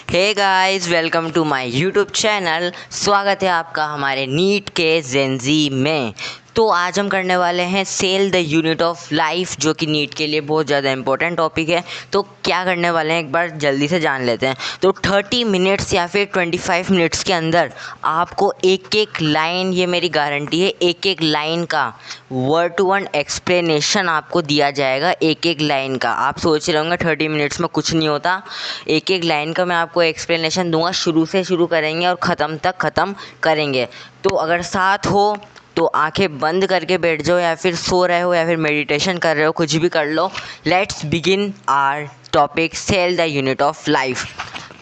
Hey guys, welcome to my YouTube channel. स्वागत है आपका हमारे नीट के जेनजी में। तो आज हम करने वाले हैं cell the unit of life, जो कि नीट के लिए बहुत ज़्यादा इंपॉर्टेंट टॉपिक है। तो क्या करने वाले हैं एक बार जल्दी से जान लेते हैं। तो 30 मिनट्स या फिर 25 मिनट्स के अंदर आपको एक एक लाइन, ये मेरी गारंटी है, एक एक लाइन का वर्ड टू वर्ड एक्सप्लेनेशन आपको दिया जाएगा। एक एक लाइन का आप सोच रहे होंगे 30 मिनट्स में कुछ नहीं होता। एक एक लाइन का मैं आपको एक्सप्लेनेशन दूंगा, शुरू से शुरू करेंगे और ख़त्म तक ख़त्म करेंगे। तो अगर साथ हो तो आंखें बंद करके बैठ जाओ, या फिर सो रहे हो या फिर मेडिटेशन कर रहे हो, कुछ भी कर लो। Let's begin our topic, cell the unit of life.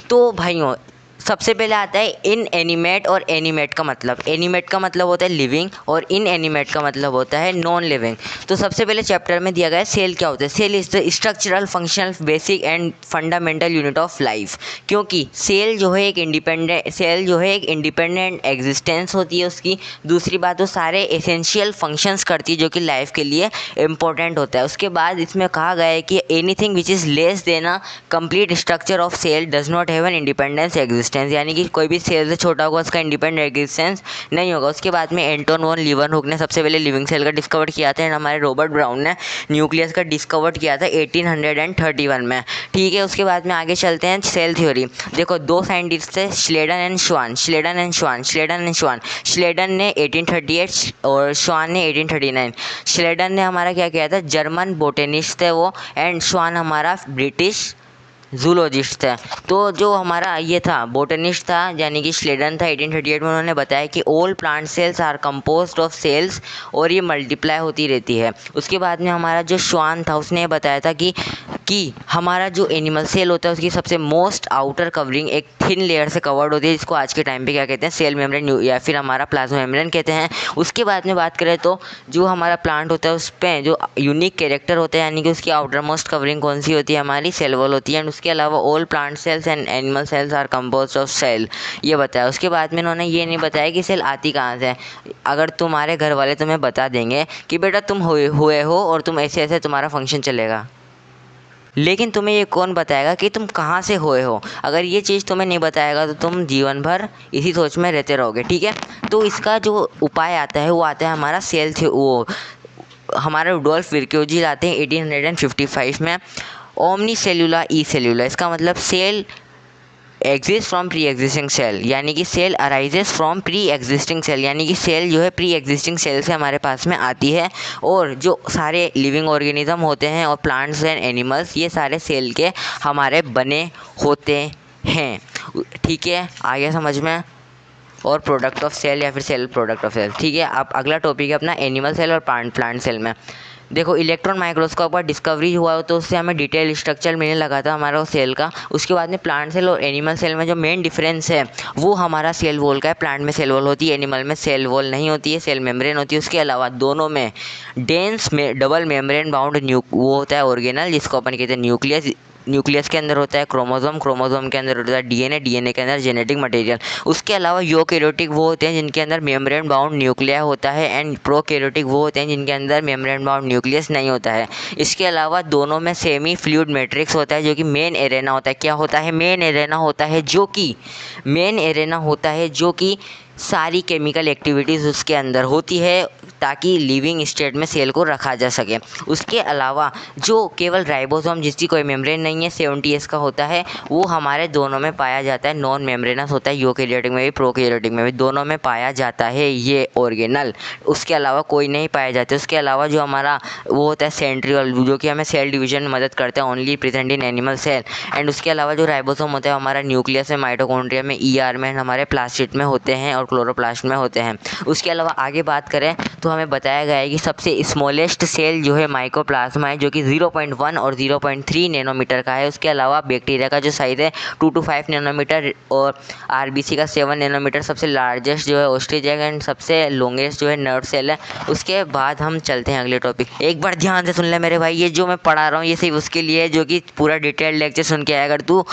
तो भाइयों, सबसे पहले आता है इन एनिमेट। और एनिमेट का मतलब होता है लिविंग, और इन एनिमेट का मतलब होता है नॉन लिविंग। तो सबसे पहले चैप्टर में दिया गया है सेल क्या होता है। Cell is the structural functional basic and fundamental unit of life. क्योंकि सेल जो है एक इंडिपेंडेंट एग्जिस्टेंस होती है उसकी। दूसरी बात, वो सारे एसेंशियल फंक्शंस करती है जो कि लाइफ के लिए इंपॉर्टेंट होता है। उसके बाद इसमें कहा गया है कि anything which is less than a complete structure of cell does not have an independence existence, यानी कि कोई भी सेल से छोटा होगा उसका इंडिपेंडेंट एग्जिस्टेंस नहीं होगा। उसके बाद में एंटोन वॉन लीवनहुक ने सबसे पहले लिविंग सेल का डिस्कवर किया था, एंड हमारे रॉबर्ट ब्राउन ने न्यूक्लियस का डिस्कवर किया था 1831 में। ठीक है, उसके बाद में आगे चलते हैं सेल थ्योरी। देखो, दो साइंटिस्ट थे, श्लेडन एंड श्वान। श्लेडन ने 1838 और श्वान ने 1839। श्लेडन ने हमारा क्या किया था, जर्मन बोटेनिस्ट थे वो, एंड श्वान हमारा ब्रिटिश जूलॉजिस्ट था। तो जो हमारा ये था बोटनिस्ट था, यानी कि श्लेडन था, 1838 में उन्होंने बताया कि all plant cells are composed of cells, और ये मल्टीप्लाई होती रहती है। उसके बाद में हमारा जो श्वान था उसने ये बताया था कि हमारा जो एनिमल सेल होता है उसकी सबसे मोस्ट आउटर कवरिंग एक थिन लेयर से कवर्ड होती है, जिसको आज के टाइम पे क्या कहते हैं, सेल मेम्ब्रेन या फिर हमारा प्लाज्मा मेम्ब्रेन कहते हैं। उसके बाद में बात करें तो जो हमारा प्लांट होता है उस पर जो यूनिक कैरेक्टर होता है, यानी कि उसकी आउटर मोस्ट कवरिंग कौन सी होती है, हमारी सेल वॉल होती है। एंड उसके अलावा all plant cells and animal cells are composed of cell, ये बताया। उसके बाद में इन्होंने ये नहीं बताया कि सेल आती कहाँ से। अगर तुम्हारे घर वाले तुम्हें बता देंगे कि बेटा तुम हुए हो और तुम ऐसे ऐसे तुम्हारा फंक्शन चलेगा, लेकिन तुम्हें ये कौन बताएगा कि तुम कहाँ से हुए हो। अगर ये चीज़ तुम्हें नहीं बताएगा तो तुम जीवन भर इसी सोच में रहते रहोगे। ठीक है, तो इसका जो उपाय आता है वो आता है हमारा सेल थे वो हमारा रुडोल्फ विर्क्यू जी लाते हैं 1855 में। ओमनी सेल्यूला ई सेल्यूला, इसका मतलब cell exist from pre existing cell, यानी कि cell arises from pre existing cell, यानी कि सेल जो है प्री एग्जिस्टिंग सेल से हमारे पास में आती है। और जो सारे लिविंग ऑर्गेनिज्म होते हैं और प्लांट्स एंड एनिमल्स, ये सारे सेल के हमारे बने होते हैं। ठीक है, आगे समझ में। और प्रोडक्ट ऑफ सेल या फिर सेल प्रोडक्ट ऑफ सेल। ठीक है, अब अगला टॉपिक है अपना एनिमल सेल और प्लांट सेल में। देखो, इलेक्ट्रॉन माइक्रोस्कोप का डिस्कवरी हुआ हो तो उससे हमें डिटेल स्ट्रक्चर मिलने लगा था हमारा सेल का। उसके बाद में प्लांट सेल और एनिमल सेल में जो मेन डिफरेंस है वो हमारा सेल वॉल का है। प्लांट में सेल वॉल होती है, एनिमल में सेल वॉल नहीं होती है, सेल मेम्ब्रेन होती है। उसके अलावा दोनों में डेंस में डबल मेम्ब्रेन बाउंड वो होता है ऑर्गेनल, जिसको अपन कहते हैं न्यूक्लियस। न्यूक्लियस के अंदर होता है क्रोमोसोम, क्रोमोसोम के अंदर होता है डीएनए, डीएनए के अंदर जेनेटिक मटेरियल। उसके अलावा यूकेरियोटिक वो होते हैं जिनके अंदर मेम्ब्रेन बाउंड न्यूक्लिया होता है, एंड प्रोकैरियोटिक वो होते हैं जिनके अंदर मेम्ब्रेन बाउंड न्यूक्लियस नहीं होता है। इसके अलावा दोनों में सेमी फ्लूइड मैट्रिक्स होता है, जो कि मेन एरेना होता है। क्या होता है, मेन एरेना होता है, जो कि सारी केमिकल एक्टिविटीज़ उसके अंदर होती है ताकि लिविंग स्टेट में सेल को रखा जा सके। उसके अलावा जो केवल राइबोसोम, जिसकी कोई मेम्ब्रेन नहीं है, 70S का होता है, वो हमारे दोनों में पाया जाता है। नॉन मेम्ब्रेनस होता है, यूकेरियोटिक में भी प्रोकैरियोटिक में भी, दोनों में पाया जाता है ये ऑर्गेनल। उसके अलावा कोई नहीं पाया जाता। उसके अलावा जो हमारा वो होता है सेंट्रियोल, जो कि हमें सेल डिवीजन में मदद करता है, only present in animal cell. And उसके अलावा जो राइबोसोम होता है हमारा न्यूक्लियस में, माइटोकॉन्ड्रिया में, ER में, हमारे प्लास्टिड में होते हैं और क्लोरोप्लास्ट में होते हैं। उसके अलावा आगे बात करें तो हमें बताया गया है कि सबसे स्मॉलेस्ट सेल जो है माइकोप्लाज्मा है, जो कि 0.1 और 0.3 नैनोमीटर का है। उसके अलावा बैक्टीरिया का जो साइज़ है 2 to 5 नैनोमीटर, और RBC का 7 नैनोमीटर। सबसे लार्जेस्ट जो है ओस्ट्रिच एग, एंड सबसे लॉन्गेस्ट जो है नर्व सेल है। उसके बाद हम चलते हैं अगले टॉपिक। एक बार ध्यान से सुन ले मेरे भाई, ये जो मैं पढ़ा रहा हूँ ये सिर्फ उसके लिए है जो कि पूरा डिटेल लेक्चर सुन के आया। अगर तू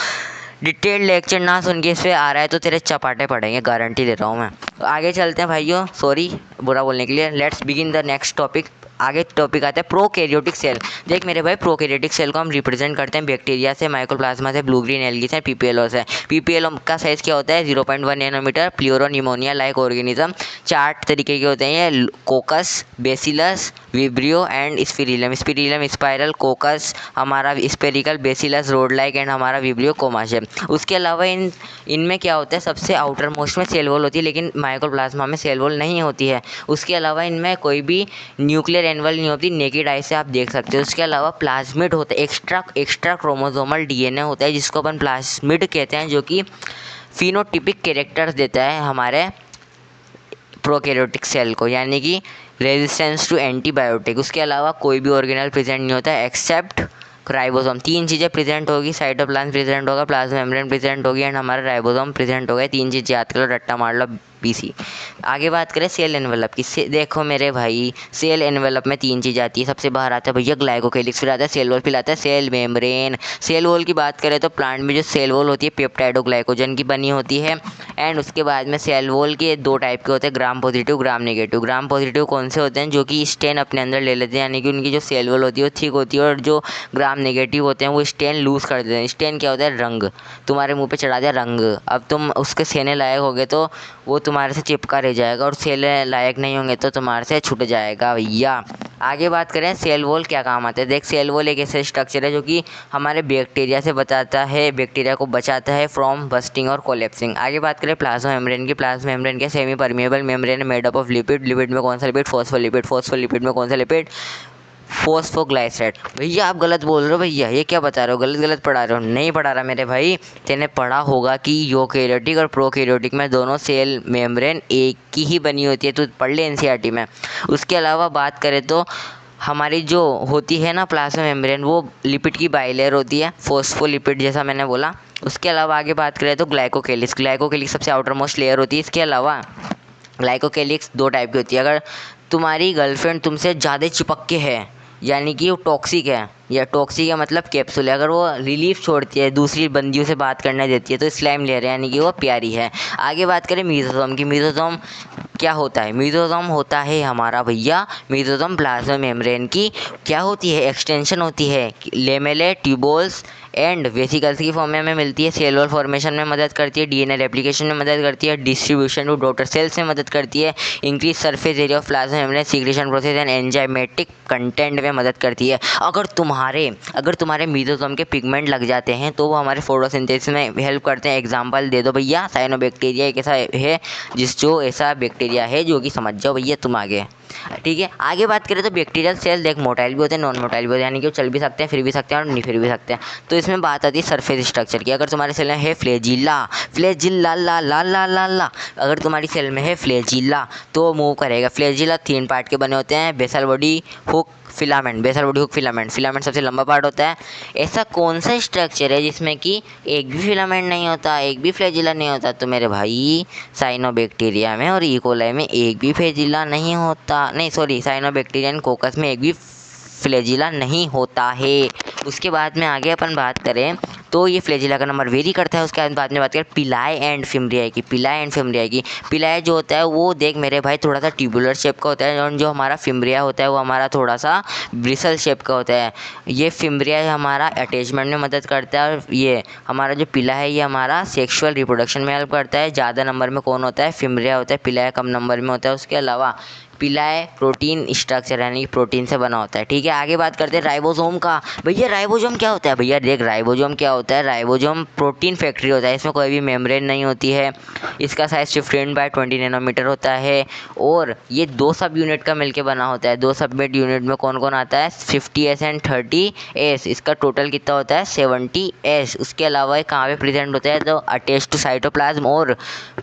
डिटेल लेक्चर ना सुन के इस पे आ रहा है तो तेरे चपाटे पड़ेंगे, गारंटी दे रहा हूँ मैं। तो आगे चलते हैं भाइयों, सॉरी बुरा बोलने के लिए। Let's begin the next topic, आगे टॉपिक आता है प्रोकैरियोटिक सेल। देख मेरे भाई, प्रोकैरियोटिक सेल को हम रिप्रेजेंट करते हैं बैक्टीरिया से, माइकोप्लाज्मा से, ब्लू ग्रीन एल्गी से, पीपीएलओ से। पीपीएलओ का साइज़ क्या होता है 0.1 नैनोमीटर। प्लूरोनिमोनिया लाइक ऑर्गेनिज्म 4 तरीके के होते हैं ये, coccus, bacillus, vibrio and spirillum. Spirillum spiral, coccus हमारा spherical, bacillus rod like and हमारा विब्रियो कोमाशे। उसके अलावा इनमें क्या होता है, सबसे आउटर मोस्ट में सेल वॉल होती है, लेकिन माइकोप्लाज्मा में सेल वॉल नहीं होती है। उसके अलावा इनमें कोई भी न्यूक्लियर एनवल नहीं होती, नेकेड आई से आप देख सकते हो। उसके अलावा प्लाज्मिड होता है, एक्स्ट्रा क्रोमोसोमल डीएनए होता है जिसको अपन प्लाज्मिड कहते हैं, जो कि फिनोटिपिक कैरेक्टर्स देता है हमारे प्रोकैरियोटिक सेल को, यानी कि रेजिस्टेंस टू एंटीबायोटिक। उसके अलावा कोई भी ऑर्गेनल प्रेजेंट नहीं होता है एक्सेप्ट राइबोसोम। 3 चीज़ें प्रेजेंट होगी, साइटोप्लाज्म प्रेजेंट होगा, प्लाज्मा मेम्ब्रेन प्रेजेंट होगी एंड हमारा राइबोसोम प्रेजेंट होगा। 3 चीज़ याद कर लो, रट्टा मार लो BC। आगे बात करें सेल एनवेलप की। देखो मेरे भाई, सेल एनवेलप में 3 चीज़ आती है। सबसे बाहर आता है भैया ग्लाइकोकेलिक्स, फिर आता है सेल वॉल, फिर आता है सेल मेम्ब्रेन। सेल वॉल की बात करें तो प्लांट में जो सेल वॉल होती है पेप्टाइडोग्लाइकोजन की बनी होती है। एंड उसके बाद में सेल वॉल के 2 टाइप के होते हैं, gram positive, gram negative. Gram positive कौन से होते हैं, जो कि स्टेन अपने अंदर ले लेते हैं, यानी कि उनकी जो सेल वॉल होती है वो ठीक होती है। और जो ग्राम नेगेटिव होते हैं वो स्टेन लूज़ कर देते हैं। स्टेन क्या होता है, रंग। तुम्हारे मुंह पे चढ़ा दिया रंग, अब तुम उसके सेने लायक होगे तो वो तुम्हारे से चिपका रह जाएगा, और सेल लायक नहीं होंगे तो तुम्हारे से छूट जाएगा भैया। आगे बात करें सेल वॉल क्या काम आता है। देख, सेल वॉल एक ऐसा स्ट्रक्चर है जो कि हमारे बैक्टीरिया से बचाता है, बैक्टीरिया को बचाता है फ्रॉम बस्टिंग और कोलेप्सिंग। आगे बात करें प्लाज्मा मेम्ब्रेन की। प्लाज्मा मेम्ब्रेन क्या, semi permeable membrane made up of lipid. Lipid में कौन सा लिपिड, फॉस्फोलिपिड। फॉस्फोलिपिड में कौन सा लिपिड, फॉस्फोग्लाइसराइड। भैया आप गलत बोल रहे हो भैया, ये क्या बता रहे हो, गलत पढ़ा रहे हो। नहीं पढ़ा रहा मेरे भाई, तेने पढ़ा होगा कि यूकेरियोटिक और प्रोकैरियोटिक में दोनों सेल मेम्ब्रेन एक की ही बनी होती है, तो पढ़ ले NCERT में। उसके अलावा बात करें तो हमारी जो होती है ना प्लाज्मा मेम्ब्रेन, वो लिपिड की बाइलेयर होती है, फॉस्फोलिपिड जैसा मैंने बोला। उसके अलावा आगे बात करें तो ग्लाइकोकेलिक्स। ग्लाइकोकेलिक्स सबसे आउटर मोस्ट लेयर होती है। इसके अलावा ग्लाइकोकेलिक्स 2 टाइप की होती है। अगर तुम्हारी गर्लफ्रेंड तुमसे ज़्यादा चिपक के है, यानी कि वो टॉक्सिक है, या टॉक्सिक है मतलब कैप्सूल है, अगर वो रिलीफ छोड़ती है, दूसरी बंदियों से बात करने देती है, तो स्लाइम लेयर है, यानी कि वो प्यारी है। आगे बात करें मीजोसोम की। मीजोसोम क्या होता है, मीजोसोम होता है हमारा भैया, मीजोसोम प्लाज्मा मेम्ब्रेन की क्या होती है, एक्सटेंशन होती है। लेमेले, ट्यूबोल्स एंड वेसिकल्स की फॉर्म में मिलती है। सेल वॉल फॉर्मेशन में मदद करती है, DNA रेप्लिकेशन में मदद करती है, डिस्ट्रीब्यूशन टू डॉटर सेल्स में मदद करती है, increase surface area of plasma membrane, secretion process and enzymatic content में मदद करती है। अगर तुम्हारे मीजोसोम के पिगमेंट लग जाते हैं तो वो हमारे फोटोसिंथेसिस में हेल्प करते हैं। एग्जाम्पल दे दो भैया, साइनोबैक्टीरिया एक ऐसा है जो ऐसा बैक्टीरिया है जो कि समझ जाओ भैया तुम आगे, ठीक है। आगे बात करें तो बैक्टीरियल सेल देख मोटाइल भी होते हैं, नॉन मोटाइल भी होते हैं, यानी कि वो चल भी सकते हैं, फिर भी सकते हैं और नहीं फिर भी सकते हैं। तो इसमें बात आती है सरफेस स्ट्रक्चर की। अगर तुम्हारे सेल में है फ्लैजिला ला ला ला ला ला, अगर तुम्हारी सेल में है फ्लैजिला तो मूव करेगा। फ्लैजिला 3 पार्ट के बने होते हैं, basal body hook filament. Basal body hook filament, filament सबसे लंबा पार्ट होता है। ऐसा कौन सा स्ट्रक्चर है जिसमें कि एक भी फिलामेंट नहीं होता, एक भी फ्लैजिला नहीं होता, तो मेरे भाई साइनोबैक्टीरिया में और इकोलाई में एक भी फ्लैजिला नहीं होता, नहीं सॉरी, साइनोबैक्टीरिया एंड कोकस में एक भी फ्लैजिला नहीं होता है। उसके बाद में आगे अपन बात करें तो ये फ्लैजिला का नंबर वेरी करता है। उसके बाद में बात करें पिलाई एंड फिमरियाई की। पिलाई जो होता है वो देख मेरे भाई थोड़ा सा ट्यूबुलर शेप का होता है, और जो हमारा फिमरिया होता है वो हमारा थोड़ा सा ब्रिसल शेप का होता है। ये फिमरिया हमारा अटैचमेंट में मदद करता है, और ये हमारा जो पिला है ये हमारा सेक्सुअल रिप्रोडक्शन में हेल्प करता है। ज़्यादा नंबर में कौन होता है, फिमरिया होता है, पिलाई कम नंबर में होता है। उसके अलावा पिलाए प्रोटीन स्ट्रक्चर यानी प्रोटीन से बना होता है, ठीक है। आगे बात करते हैं राइबोसोम का। भैया राइबोसोम क्या होता है, भैया देख राइबोसोम क्या होता है, राइबोसोम प्रोटीन फैक्ट्री होता है। इसमें कोई भी मेम्ब्रेन नहीं होती है, इसका साइज 15/20 नैनोमीटर होता है, और ये 2 सब यूनिट का मिलकर बना होता है। 2 सब यूनिट में कौन कौन आता है, 50S एंड 30S। इसका टोटल कितना होता है, 70S। उसके अलावा कहाँ पे प्रेजेंट होता है, तो अटैच टू साइटोप्लाज्म और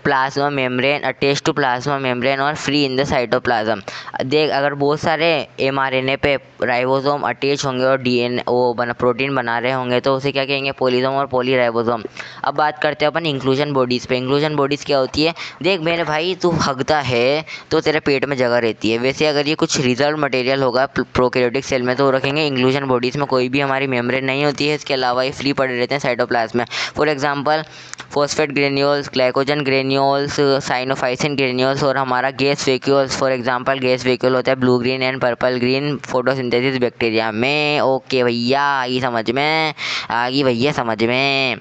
plasma membrane, attach to plasma membrane और फ्री इन द साइटोप्लाज्म। देख अगर बहुत सारे mRNA पे राइबोसोम अटैच होंगे और DNA वो प्रोटीन बना रहे होंगे तो उसे क्या कहेंगे, पॉलीसोम और पॉलीराइबोसोम। अब बात करते हैं अपन इंक्लूजन बॉडीज़ पे। इंक्लूजन बॉडीज़ क्या होती है, देख मेरे भाई तू हगता है तो तेरे पेट में जगह रहती है। वैसे अगर ये कुछ रिजर्व मटेरियल होगा प्रोकैरियोटिक सेल में तो रखेंगे। इंक्लूजन बॉडीज़ में कोई भी हमारी मेम्ब्रेन नहीं होती है, इसके अलावा ये फ्री पड़े रहते हैं साइटोप्लाज्म में। For example phosphate granules, glycogen granules, cyanophycin granules और हमारा gas vacuoles. For example gas vacuole होता है blue green and purple green photosynthesis bacteria में। ओके भैया, आई समझ में, आ गई भैया समझ में।